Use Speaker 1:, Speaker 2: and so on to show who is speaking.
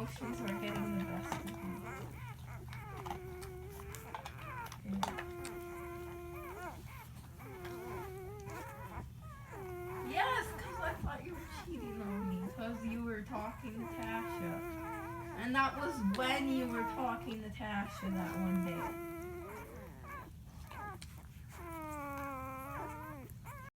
Speaker 1: emotions are getting the best of me. Yes, because I thought you were cheating on me because you were talking to Tasha. And that was when you were talking to Tasha that one day.